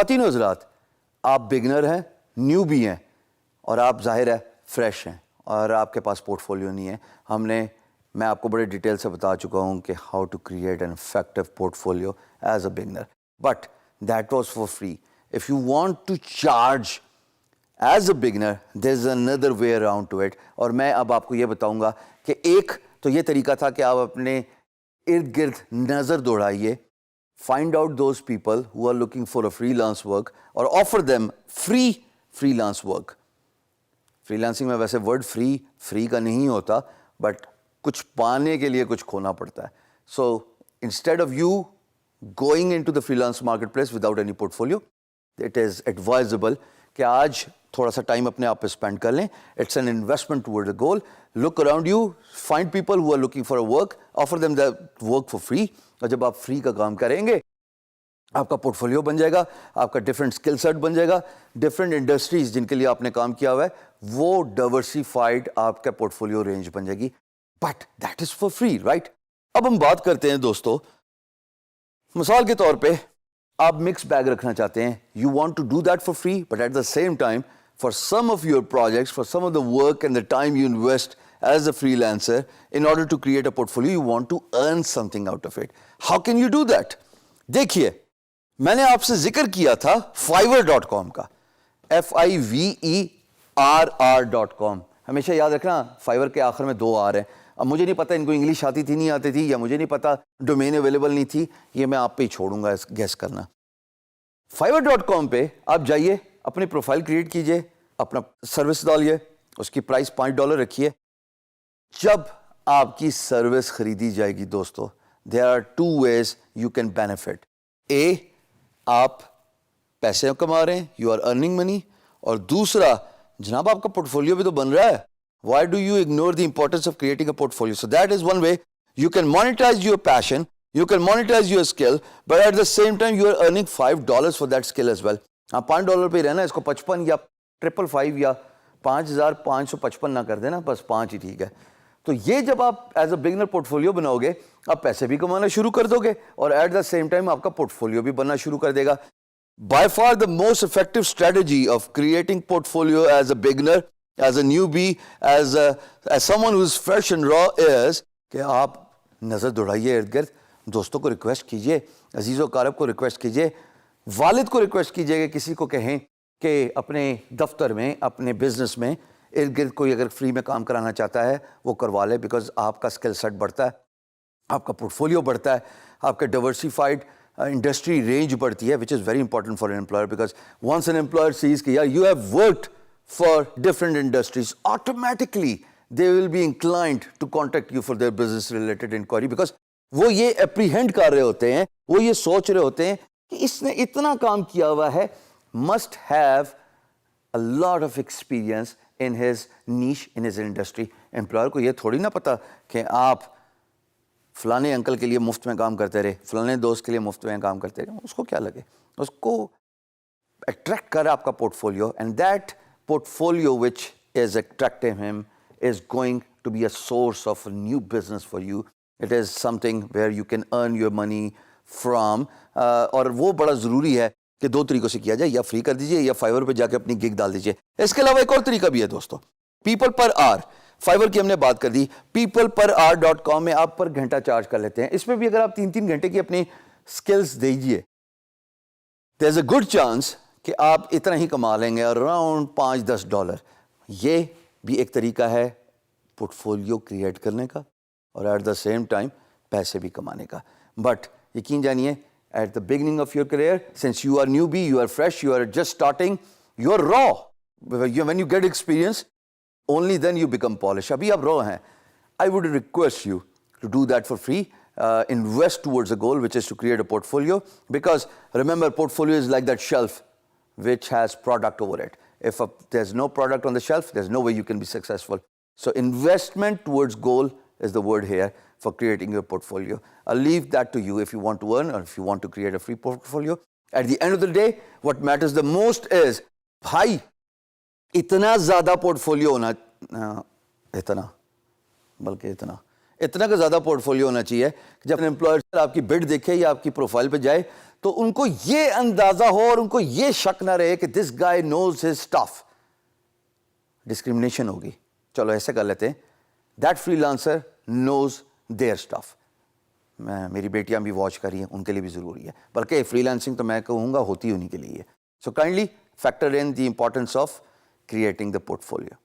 ख्वातीन हज़रात, आप बिगनर हैं, न्यू भी हैं और आप ज़ाहिर है फ्रेश हैं और आपके पास पोर्टफोलियो नहीं है। मैं आपको बड़े डिटेल से बता चुका हूँ कि how to create an effective portfolio as a beginner, but that was for free. If you want to charge as a beginner there is another way around to it. और मैं अब आपको ये बताऊंगा कि एक तो ये तरीका था कि आप अपने इर्द गिर्द नज़र दौड़ाइए, find out those people who are looking for a freelance work और offer them freelance work. Freelancing में वैसे वर्ड फ्री का नहीं होता, बट कुछ पाने के लिए कुछ खोना पड़ता है। So instead of you going into the freelance marketplace without any portfolio, it is advisable कि आज थोड़ा सा टाइम अपने आप पे स्पेंड कर लें। It's an investment toward the goal. Look around you, find people who are looking for a work, offer them the work for free. और जब आप फ्री का काम करेंगे, आपका पोर्टफोलियो बन जाएगा, आपका डिफरेंट स्किल सेट बन जाएगा, डिफरेंट इंडस्ट्रीज जिनके लिए आपने काम किया हुआ है वो डाइवर्सिफाइड आपका पोर्टफोलियो रेंज बन जाएगी, but that is for free, right? अब हम बात करते हैं दोस्तों, मिसाल के तौर पे आप मिक्स बैग रखना चाहते हैं, you want to do that for free, but at the same time for some of your projects, for some of the work and the time you invest as a freelancer in order to create a portfolio, you want to earn something out of it. How can you do that? देखिए, मैंने आपसे जिक्र किया था fiverr.com का, fiverr.com। हमेशा याद रखना, फाइवर के आखिर में 2 R हैं। अब मुझे नहीं पता इनको इंग्लिश आती थी नहीं आती थी, या मुझे नहीं पता डोमेन अवेलेबल नहीं थी, ये मैं आप पे ही छोड़ूंगा गेस करना। fiverr.com पे आप जाइए, अपनी प्रोफाइल क्रिएट कीजिए, अपना सर्विस डालिए, उसकी प्राइस $5 रखिए। जब आपकी सर्विस खरीदी जाएगी दोस्तों, there are 2 ways you can benefit. A, आप पैसे कमा रहे हैं, यू आर अर्निंग मनी, और दूसरा, जनाब आपका पोर्टफोलियो भी तो बन रहा है। Why do you ignore the importance of creating a portfolio? So that is one way you can monetise your passion, you can monetize your skill, but at the same time you are earning $5 for that skill as well. हाँ, $5 पे रहना, इसको 55 या 555 या 5555 ना कर देना, बस 5 ही ठीक है। तो ये जब आप एज अ बिगनर पोर्टफोलियो बनाओगे, आप पैसे भी कमाना शुरू कर दोगे और एट द सेम टाइम आपका पोर्टफोलियो भी बनना शुरू कर देगा। By far the most effective strategy of creating portfolio as a beginner, as a newbie, as someone who's fresh and raw is कि आप नज़र दौड़ाइए इर्द गिर्द, दोस्तों को रिक्वेस्ट कीजिए, अजीज़ व कारब को रिक्वेस्ट कीजिए, वालिद को रिक्वेस्ट कीजिए कि किसी को कहें कि अपने दफ्तर में, अपने बिजनेस में इर्द गिर्द कोई अगर फ्री में काम कराना चाहता है वो करवा ले, बिकॉज आपका स्किल सेट बढ़ता है, आपका पोर्टफोलियो बढ़ता है, आपका डाइवर्सिफाइड इंडस्ट्री रेंज बढ़ती है, which is very important for an employer, because once an employer sees कि यार you have worked for different industries, automatically they will be inclined to contact you for their business related inquiry, because वो ये apprehend कर रहे होते हैं, वो ये सोच रहे होते हैं कि इसने इतना काम किया हुआ है, must have a lot of experience in his niche, in his industry. Employer को ये थोड़ी ना पता कि आप फलाने अंकल के लिए मुफ्त में काम करते रहे, फलाने दोस्त के लिए मुफ्त में काम करते रहे, उसको क्या लगे, उसको अट्रैक्ट कर आपका portfolio, and that portfolio which is attracting him is going to be a source of a new business for you. It is something where you can earn your money from, और वो बड़ा ज़रूरी है कि 2 तरीक़ों से किया जाए, या फ्री कर दीजिए या फाइवर पे जाके अपनी गिग डाल दीजिए। इसके अलावा एक और तरीका भी है दोस्तों, पीपल पर आवर। फाइवर की हमने बात कर दी, peopleperhour.com में आप पर घंटा चार्ज कर लेते हैं। इसमें भी अगर आप 3-3 घंटे की अपनी स्किल्स दीजिए, there is a good chance कि आप इतना ही कमा लेंगे, अराउंड $5-10। ये भी एक तरीका है पोर्टफोलियो क्रिएट करने का और एट द सेम टाइम पैसे भी कमाने का। बट यकीन जानिए, at the beginning of your career, since you are newbie, you are fresh, you are just starting, you are raw, when you get experience only then you become polished. अभी आप raw हैं, I would request you to do that for free. Invest towards a goal, which is to create a portfolio, because remember, portfolio is like that shelf which has product over it. If there's no product on the shelf, there's no way you can be successful. So investment towards goal is the word here for creating your portfolio. I'll leave that to you if you want to earn or if you want to create a free portfolio. At the end of the day, what matters the most is, भाई इतना ज़्यादा portfolio होना, इतना इतना का ज़्यादा portfolio होना चाहिए कि जब एम्प्लॉयर आपकी बिड देखे या आपकी प्रोफाइल पे जाए तो उनको ये अंदाज़ा हो और उनको ये शक ना रहे कि this guy knows his stuff. Discrimination होगी। चलो ऐसे कर लेते हैं, that freelancer knows their stuff. मेरी बेटियां भी वॉच कर रही हैं, उनके लिए भी ज़रूरी है, बल्कि फ्रीलांसिंग तो मैं कहूँगा होती उन्हीं के लिए है। So kindly factor in the importance of creating the portfolio.